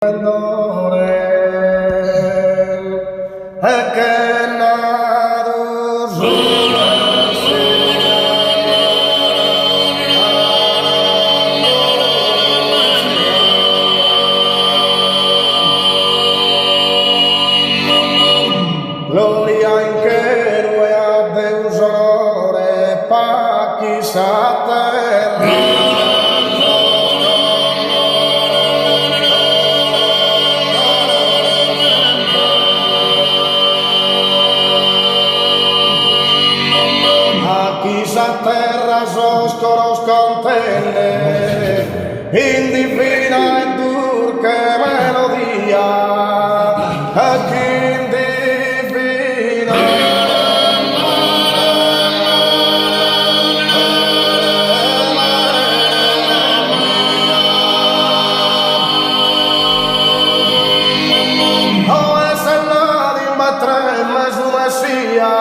Andore e che nato sulla gloria in che lui ha Deus onore pa chissà terra. Chissà terra soscoro scontende in divina e durche melodia a chi in divina o e se nati in battere su messia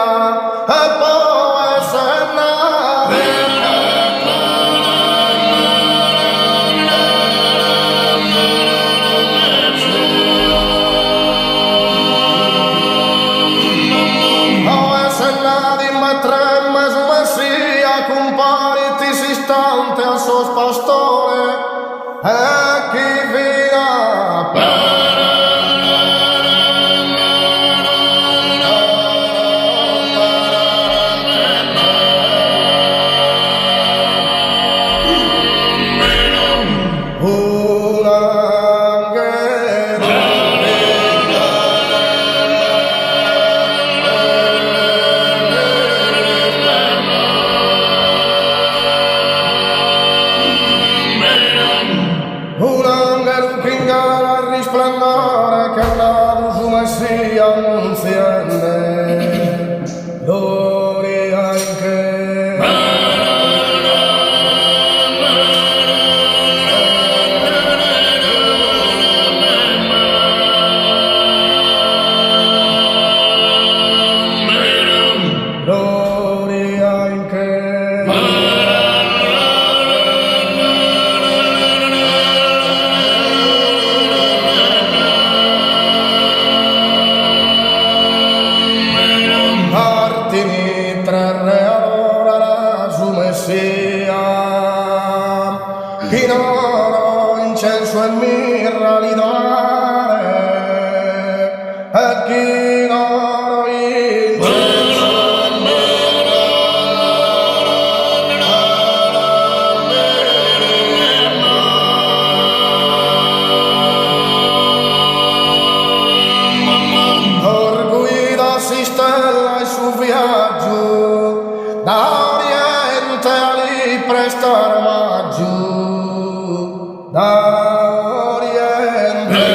e poi se compariti si istante al suo pastore e chi vina un angelo che in gara a risplendere che è nato su Messia annunziante gloria in che gloria in che Martini trarre allora su Messia in oro, incenso e mirra li donare e chi in oro, incenso e mirra orguida si stella su viaggio da Oriente a lì prestar maggio da Oriente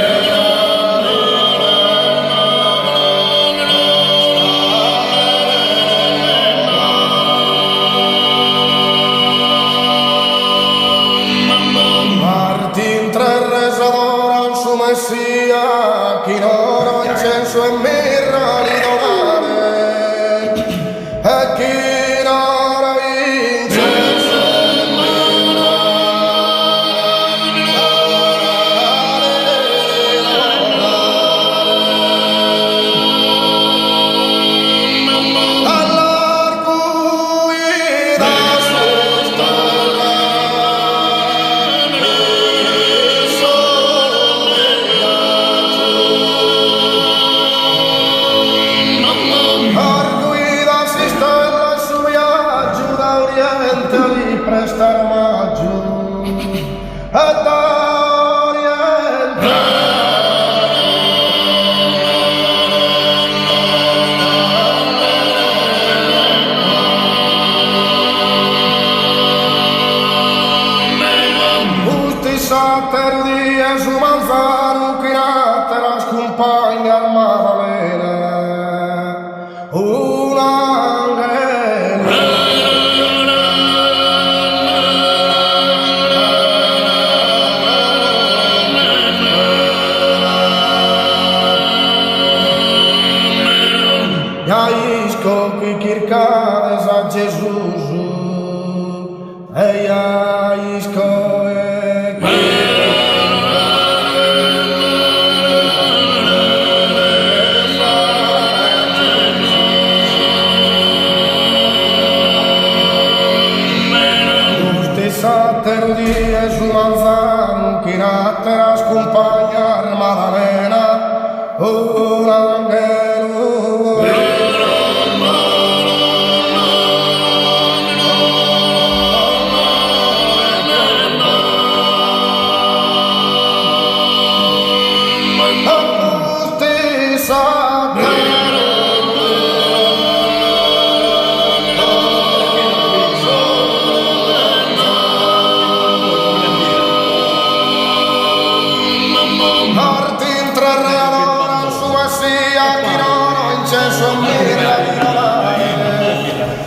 Martin tre res adoran su Messia chi in oro, incenso e mirra li donare e chi in oro, incenso e mirra all'arguida su stella solo un angelo.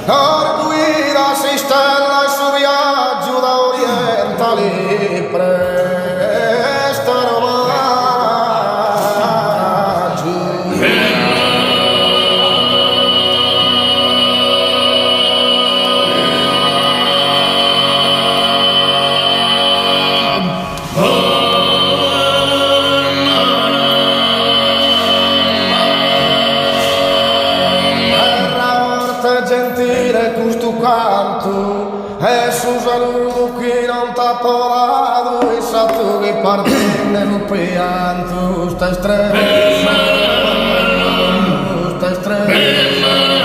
Guida si stella il suo viaggio da orientali prestano omaggio. Gentile questo canto e su saluto qui non t'ha parlato e sa tu che parti nel pianto stai stretto stai stretto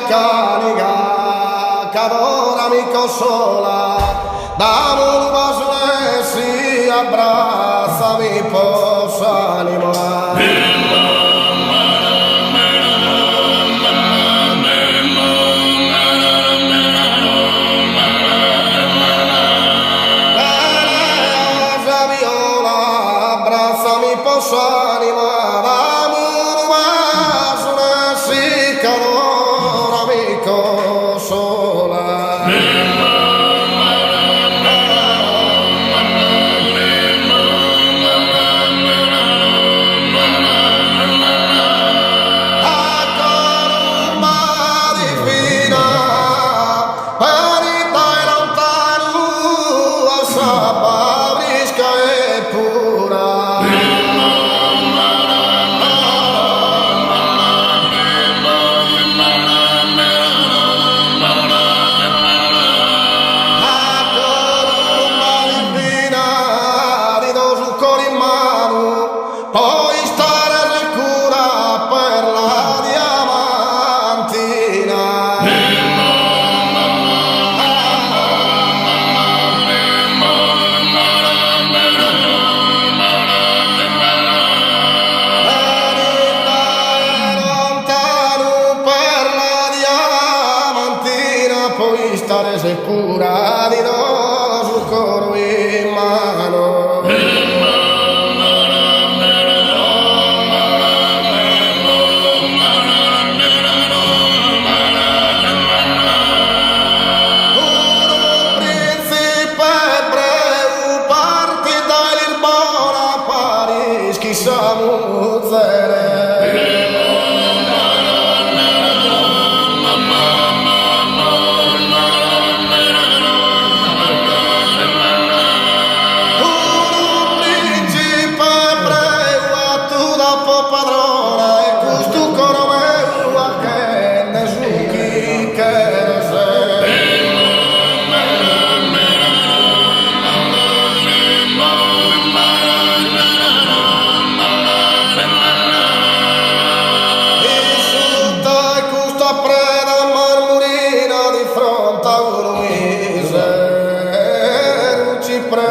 Canica, cadora mi consola, dame un vaso abbracciami, posso animare. Posso animare l'amore, ma sono sì che allora mi consola. Poi stare sicura per la diamantina. Lontano per la diamantina, poi stare sicura di no sul coro in mano. Siamo un principe breve, tu dopo padrona, e questo coro mio che nessuno chi che sei. Preda marmorina di fronte a un misero ci preso.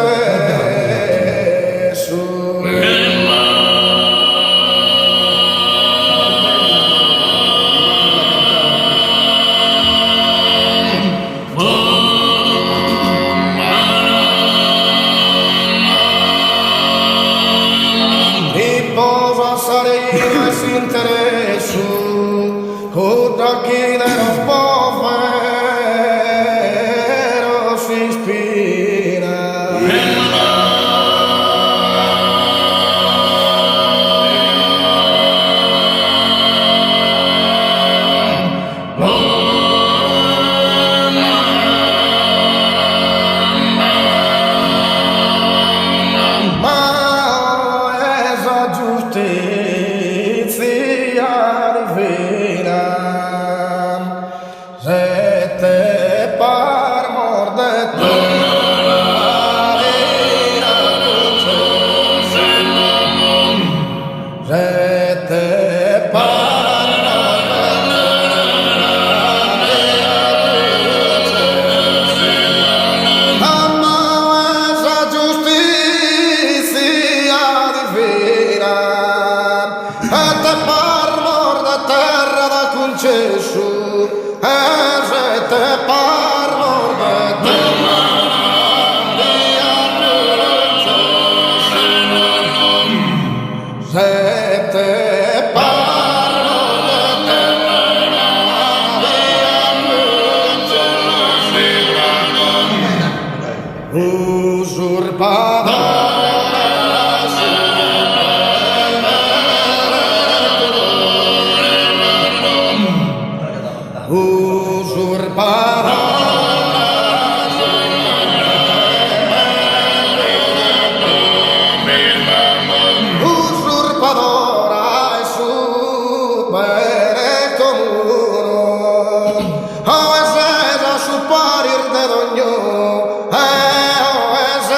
Riposa sarei si interesso contra chi dello povero si ispira. Ma esa giustizia divina se te par morde tu se te par ama esa giustizia divina e te par morde terra da concesso. Se te parlo de te se te parlo de te usurpador. Usurpadora e su bene comune, o es su parir de doño, o es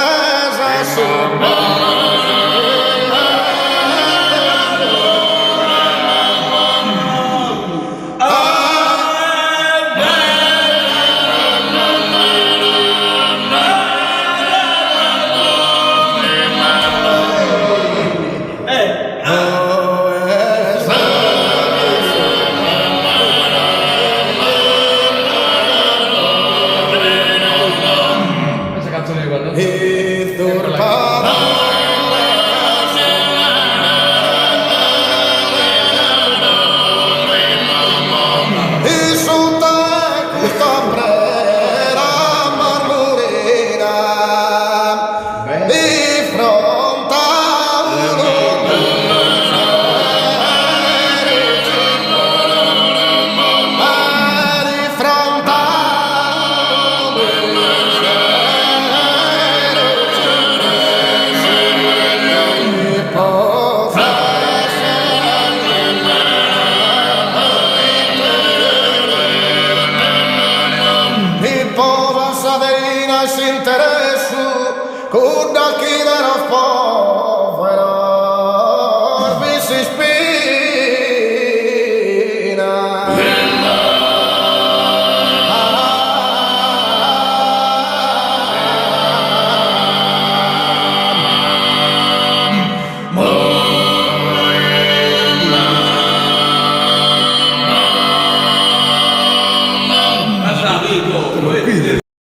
suoni quando e sembra la